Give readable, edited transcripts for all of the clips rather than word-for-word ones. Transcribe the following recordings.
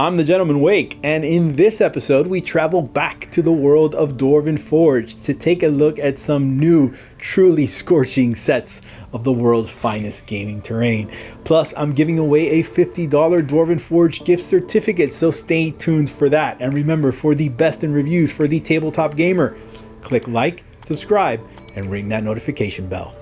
I'm TheGentlemanWake, and in this episode we travel back to the world of Dwarven Forge to take a look at some new, truly scorching sets of the world's finest gaming terrain. Plus, I'm giving away a $50 Dwarven Forge gift certificate, so stay tuned for that. And remember, for the best in reviews for the tabletop gamer, click like, subscribe, and ring that notification bell.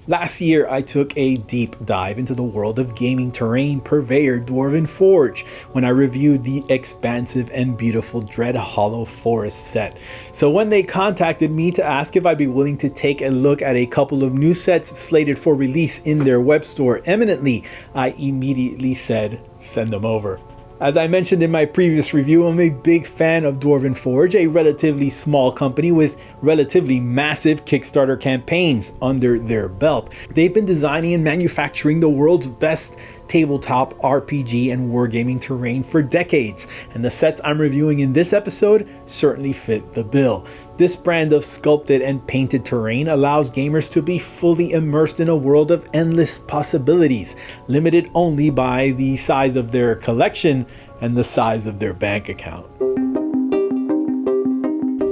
Last year, I took a deep dive into the world of gaming terrain purveyor Dwarven Forge when I reviewed the expansive and beautiful Dreadhollow Forest set. So when they contacted me to ask if I'd be willing to take a look at a couple of new sets slated for release in their web store imminently, I immediately said, send them over. As I mentioned in my previous review, I'm a big fan of Dwarven Forge, a relatively small company with relatively massive Kickstarter campaigns under their belt. They've been designing and manufacturing the world's best tabletop RPG and wargaming terrain for decades, and the sets I'm reviewing in this episode certainly fit the bill. This brand of sculpted and painted terrain allows gamers to be fully immersed in a world of endless possibilities, limited only by the size of their collection and the size of their bank account.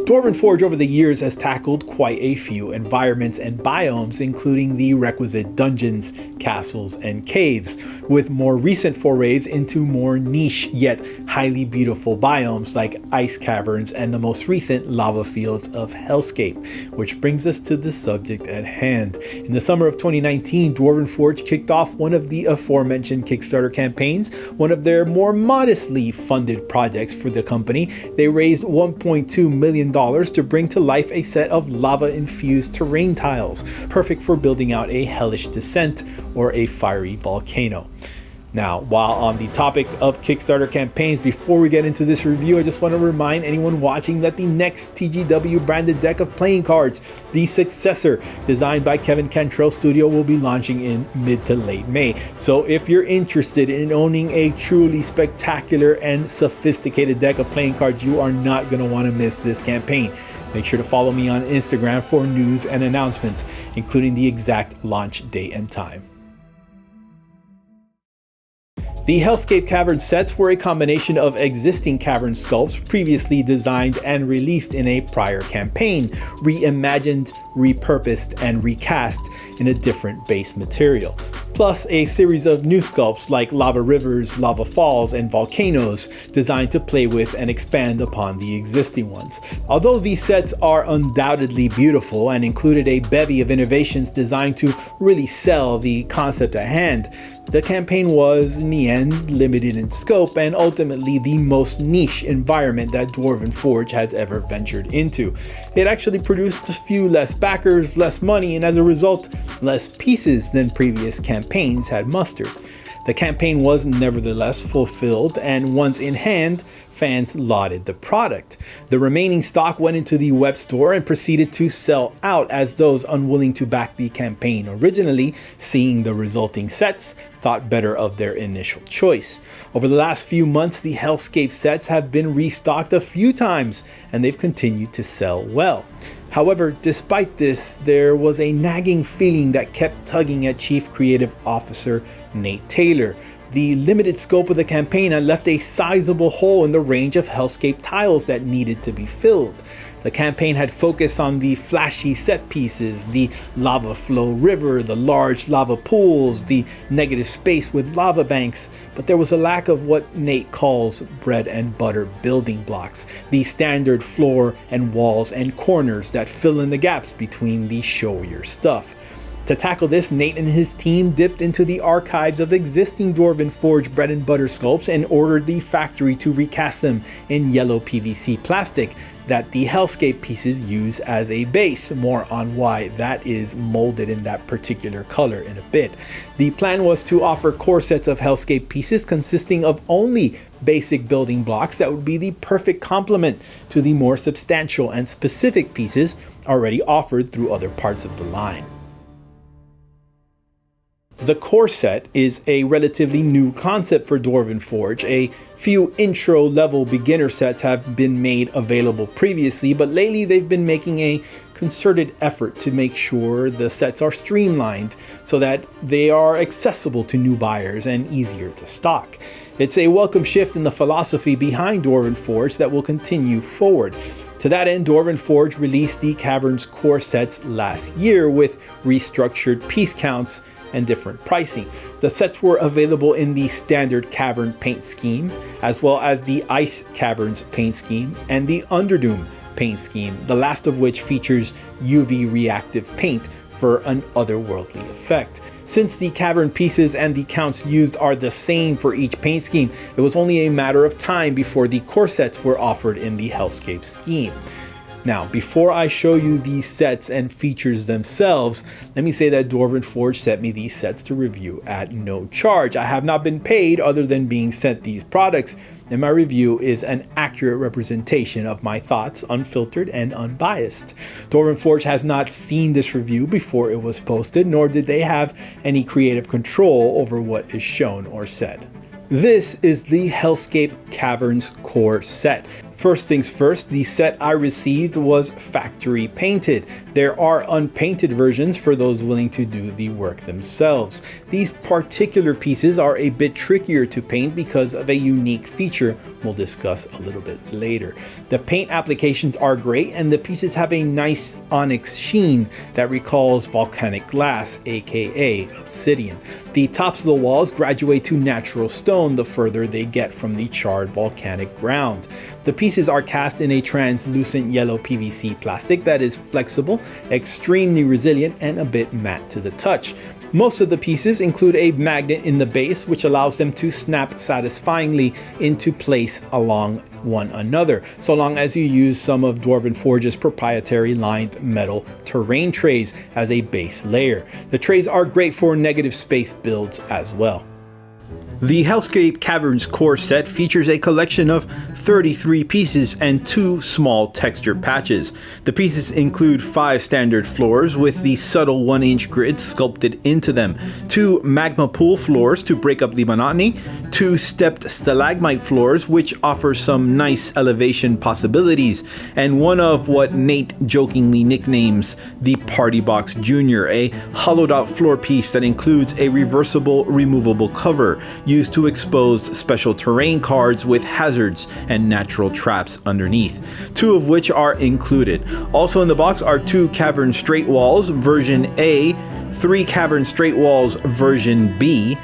Dwarven Forge over the years has tackled quite a few environments and biomes, including the requisite dungeons, castles, and caves, with more recent forays into more niche yet highly beautiful biomes like ice caverns and the most recent lava fields of Hellscape, which brings us to the subject at hand. In the summer of 2019, Dwarven Forge kicked off one of the aforementioned Kickstarter campaigns, one of their more modestly funded projects for the company. They raised $1.2 million to bring to life a set of lava-infused terrain tiles, perfect for building out a hellish descent or a fiery volcano. Now, while on the topic of Kickstarter campaigns, before we get into this review, I just want to remind anyone watching that the next TGW branded deck of playing cards, the Successor, designed by Kevin Cantrell Studio, will be launching in mid to late May. So if you're interested in owning a truly spectacular and sophisticated deck of playing cards, you are not going to want to miss this campaign. Make sure to follow me on Instagram for news and announcements, including the exact launch date and time. The Hellscape Caverns sets were a combination of existing cavern sculpts previously designed and released in a prior campaign, reimagined, repurposed, and recast in a different base material, plus a series of new sculpts like lava rivers, lava falls, and volcanoes designed to play with and expand upon the existing ones. Although these sets are undoubtedly beautiful and included a bevy of innovations designed to really sell the concept at hand, the campaign was, in the end, limited in scope and ultimately the most niche environment that Dwarven Forge has ever ventured into. It actually produced a few less backers, less money, and as a result, less pieces than previous campaigns had mustered. The campaign was nevertheless fulfilled, and once in hand, fans lauded the product. The remaining stock went into the web store and proceeded to sell out as those unwilling to back the campaign originally, seeing the resulting sets, thought better of their initial choice. Over the last few months, the Hellscape sets have been restocked a few times, and they've continued to sell well. However, despite this, there was a nagging feeling that kept tugging at Chief Creative Officer Nate Taylor. The limited scope of the campaign had left a sizable hole in the range of Hellscape tiles that needed to be filled. The campaign had focused on the flashy set pieces, the lava flow river, the large lava pools, the negative space with lava banks, but there was a lack of what Nate calls bread and butter building blocks, the standard floor and walls and corners that fill in the gaps between the showier stuff. To tackle this, Nate and his team dipped into the archives of existing Dwarven Forge bread and butter sculpts and ordered the factory to recast them in yellow PVC plastic that the Hellscape pieces use as a base. More on why that is molded in that particular color in a bit. The plan was to offer core sets of Hellscape pieces consisting of only basic building blocks that would be the perfect complement to the more substantial and specific pieces already offered through other parts of the line. The core set is a relatively new concept for Dwarven Forge. A few intro level beginner sets have been made available previously, but lately they've been making a concerted effort to make sure the sets are streamlined so that they are accessible to new buyers and easier to stock. It's a welcome shift in the philosophy behind Dwarven Forge that will continue forward. To that end, Dwarven Forge released the Caverns core sets last year with restructured piece counts and different pricing. The sets were available in the standard Cavern paint scheme, as well as the Ice Caverns paint scheme and the Underdoom paint scheme, the last of which features UV reactive paint for an otherworldly effect. Since the Cavern pieces and the counts used are the same for each paint scheme, it was only a matter of time before the core sets were offered in the Hellscape scheme. Now, before I show you these sets and features themselves, let me say that Dwarven Forge sent me these sets to review at no charge. I have not been paid other than being sent these products, and my review is an accurate representation of my thoughts, unfiltered and unbiased. Dwarven Forge has not seen this review before it was posted, nor did they have any creative control over what is shown or said. This is the Hellscape Caverns core set. First things first, the set I received was factory painted. There are unpainted versions for those willing to do the work themselves. These particular pieces are a bit trickier to paint because of a unique feature we'll discuss a little bit later. The paint applications are great and the pieces have a nice onyx sheen that recalls volcanic glass, aka obsidian. The tops of the walls graduate to natural stone the further they get from the charred volcanic ground. The pieces are cast in a translucent yellow PVC plastic that is flexible, extremely resilient, and a bit matte to the touch. Most of the pieces include a magnet in the base which allows them to snap satisfyingly into place along one another, so long as you use some of Dwarven Forge's proprietary lined metal terrain trays as a base layer. The trays are great for negative space builds as well. The Hellscape Caverns core set features a collection of 33 pieces and 2 small texture patches. The pieces include 5 standard floors with the subtle 1-inch grids sculpted into them, 2 magma pool floors to break up the monotony, 2 stepped stalagmite floors which offer some nice elevation possibilities, and one of what Nate jokingly nicknames the Party Box Junior, a hollowed out floor piece that includes a reversible removable cover used to expose special terrain cards with hazards and natural traps underneath, 2 of which are included. Also in the box are 2 Cavern straight walls version A, 3 Cavern straight walls version B,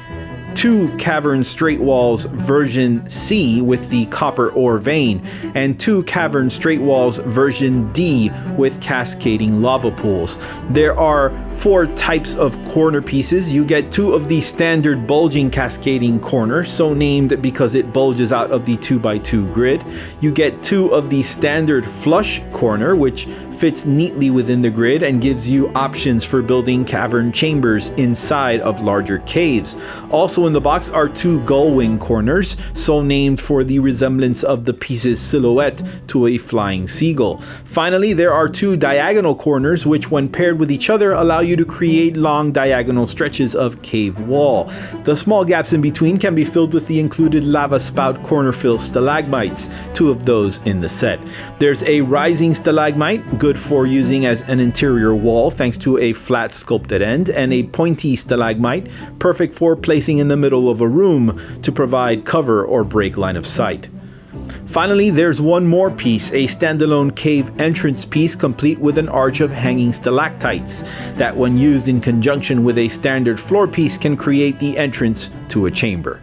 2 Cavern straight walls version C with the copper ore vein, and 2 Cavern straight walls version D with cascading lava pools. There are 4 types of corner pieces. You get 2 of the standard bulging cascading corner, so named because it bulges out of the 2x2 grid. You get 2 of the standard flush corner, which fits neatly within the grid and gives you options for building cavern chambers inside of larger caves. Also in the box are 2 gull wing corners, so named for the resemblance of the piece's silhouette to a flying seagull. Finally, there are 2 diagonal corners which when paired with each other allow you to create long diagonal stretches of cave wall. The small gaps in between can be filled with the included lava spout corner fill stalagmites, 2 of those in the set. There's a rising stalagmite, good for using as an interior wall thanks to a flat sculpted end, and a pointy stalagmite, perfect for placing in the middle of a room to provide cover or break line of sight. Finally, there's one more piece, a standalone cave entrance piece complete with an arch of hanging stalactites that when used in conjunction with a standard floor piece can create the entrance to a chamber.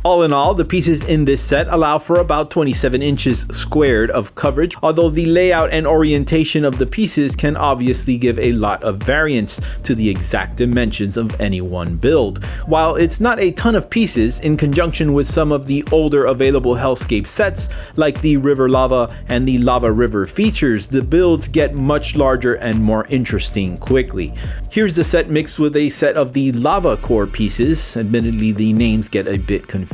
All in all, the pieces in this set allow for about 27 inches squared of coverage, although the layout and orientation of the pieces can obviously give a lot of variance to the exact dimensions of any one build. While it's not a ton of pieces, in conjunction with some of the older available Hellscape sets, like the River Lava and the Lava River features, the builds get much larger and more interesting quickly. Here's the set mixed with a set of the Lava core pieces. Admittedly, the names get a bit confusing.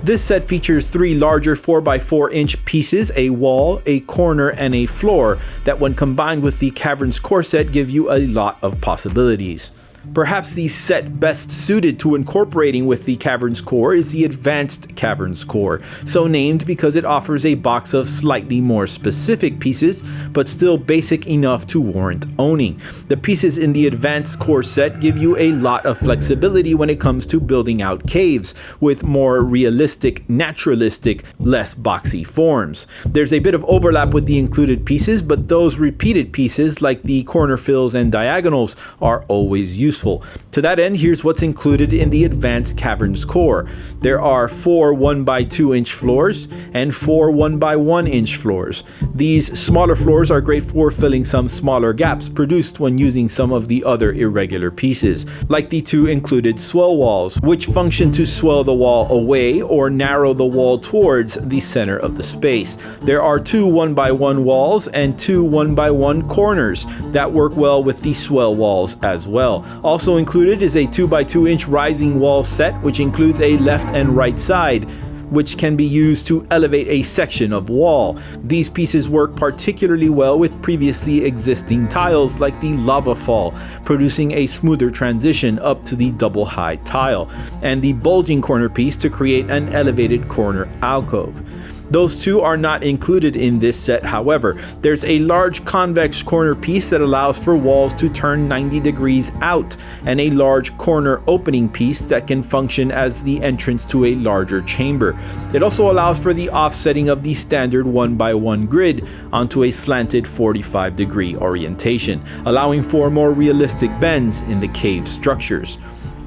This set features 3 larger 4x4 inch pieces, a wall, a corner, and a floor that when combined with the Caverns core set give you a lot of possibilities. Perhaps the set best suited to incorporating with the Caverns core is the Advanced Caverns core, so named because it offers a box of slightly more specific pieces, but still basic enough to warrant owning. The pieces in the Advanced core set give you a lot of flexibility when it comes to building out caves, with more realistic, naturalistic, less boxy forms. There's a bit of overlap with the included pieces, but those repeated pieces, like the corner fills and diagonals, are always useful. To that end, here's what's included in the Advanced Caverns core. There are 4 1x2 inch floors and 4 1x1 inch floors. These smaller floors are great for filling some smaller gaps produced when using some of the other irregular pieces, like the 2 included swell walls, which function to swell the wall away or narrow the wall towards the center of the space. There are 2 1x1 walls and 2 1x1 corners that work well with the swell walls as well. Also included is a 2x2 inch rising wall set, which includes a left and right side, which can be used to elevate a section of wall. These pieces work particularly well with previously existing tiles like the lava fall, producing a smoother transition up to the double high tile, and the bulging corner piece to create an elevated corner alcove. Those 2 are not included in this set, however. There's a large convex corner piece that allows for walls to turn 90 degrees out, and a large corner opening piece that can function as the entrance to a larger chamber. It also allows for the offsetting of the standard 1x1 grid onto a slanted 45-degree orientation, allowing for more realistic bends in the cave structures.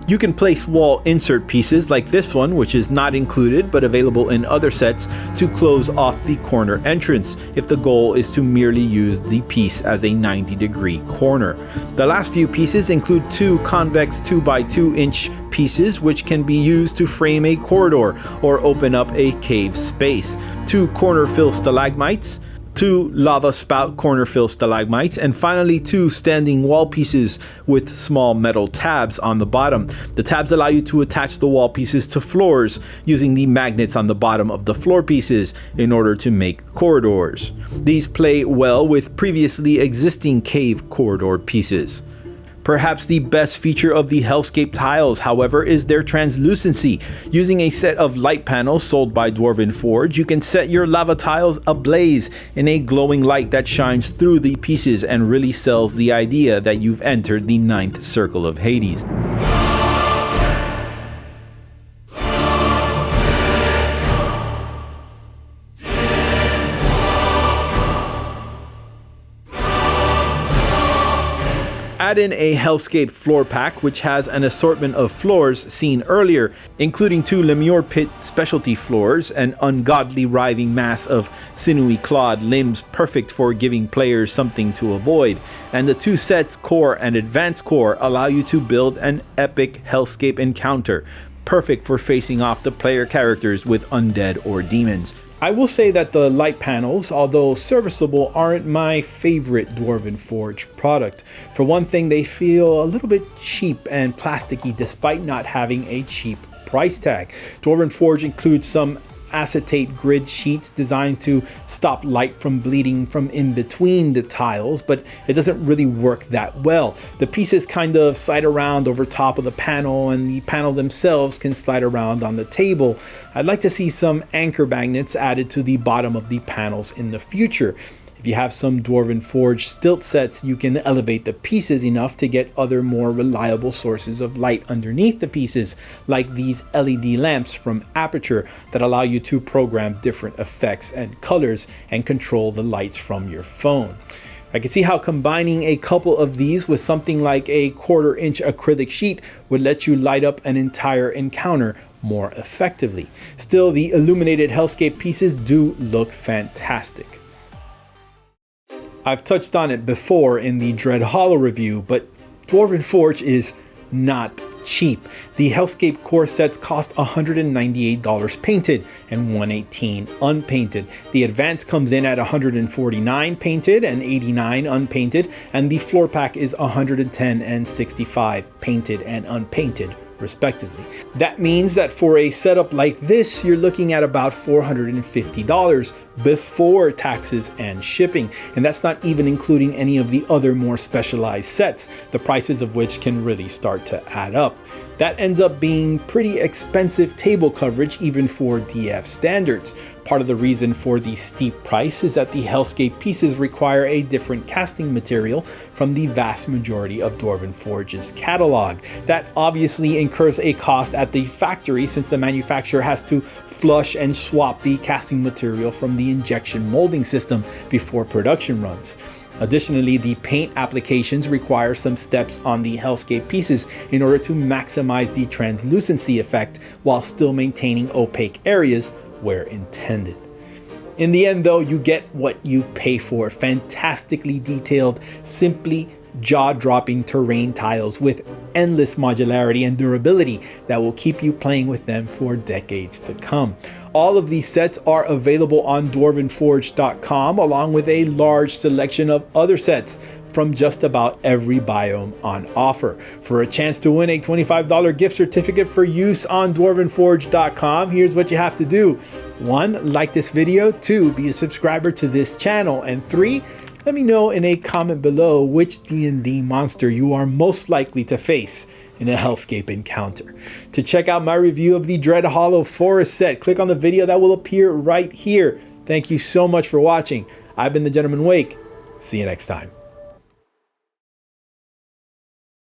You can place wall insert pieces like this one, which is not included but available in other sets, to close off the corner entrance if the goal is to merely use the piece as a 90-degree corner. The last few pieces include 2 convex 2x2 inch pieces which can be used to frame a corridor or open up a cave space, 2 corner fill stalagmites, 2 lava spout corner fill stalagmites, and finally 2 standing wall pieces with small metal tabs on the bottom. The tabs allow you to attach the wall pieces to floors using the magnets on the bottom of the floor pieces in order to make corridors. These play well with previously existing cave corridor pieces. Perhaps the best feature of the Hellscape tiles, however, is their translucency. Using a set of light panels sold by Dwarven Forge, you can set your lava tiles ablaze in a glowing light that shines through the pieces and really sells the idea that you've entered the 9th circle of Hades. Add in a Hellscape floor pack, which has an assortment of floors seen earlier, including 2 Lemure Pit specialty floors, an ungodly writhing mass of sinewy clawed limbs perfect for giving players something to avoid, and the 2 sets, Core and Advanced Core, allow you to build an epic Hellscape encounter, perfect for facing off the player characters with undead or demons. I will say that the light panels, although serviceable, aren't my favorite Dwarven Forge product. For one thing, they feel a little bit cheap and plasticky despite not having a cheap price tag. Dwarven Forge includes some acetate grid sheets designed to stop light from bleeding from in between the tiles, but it doesn't really work that well. The pieces kind of slide around over top of the panel, and the panel themselves can slide around on the table. I'd like to see some anchor magnets added to the bottom of the panels in the future. If you have some Dwarven Forge stilt sets, you can elevate the pieces enough to get other more reliable sources of light underneath the pieces, like these LED lamps from Aperture that allow you to program different effects and colors and control the lights from your phone. I can see how combining a couple of these with something like a 1/4 inch acrylic sheet would let you light up an entire encounter more effectively. Still, the illuminated Hellscape pieces do look fantastic. I've touched on it before in the Dreadhollow review, but Dwarven Forge is not cheap. The Hellscape core sets cost $198 painted and $118 unpainted. The Advanced comes in at $149 painted and $89 unpainted, and the floor pack is $110 and $65 painted and unpainted respectively. That means that for a setup like this, you're looking at about $450 before taxes and shipping. And that's not even including any of the other more specialized sets, the prices of which can really start to add up. That ends up being pretty expensive table coverage even for DF standards. Part of the reason for the steep price is that the Hellscape pieces require a different casting material from the vast majority of Dwarven Forge's catalog. That obviously incurs a cost at the factory, since the manufacturer has to flush and swap the casting material from the injection molding system before production runs. Additionally, the paint applications require some steps on the Hellscape pieces in order to maximize the translucency effect while still maintaining opaque areas where intended. In the end though, you get what you pay for. Fantastically detailed, simply jaw-dropping terrain tiles with endless modularity and durability that will keep you playing with them for decades to come. All of these sets are available on dwarvenforge.com, along with a large selection of other sets from just about every biome on offer. For a chance to win a $25 gift certificate for use on dwarvenforge.com, here's what you have to do. 1. Like this video. 2. Be a subscriber to this channel. And 3. Let me know in a comment below which D&D monster you are most likely to face in a Hellscape encounter. To check out my review of the Dreadhollow Forest set, click on the video that will appear right here. Thank you so much for watching. I've been the Gentleman Wake. See you next time.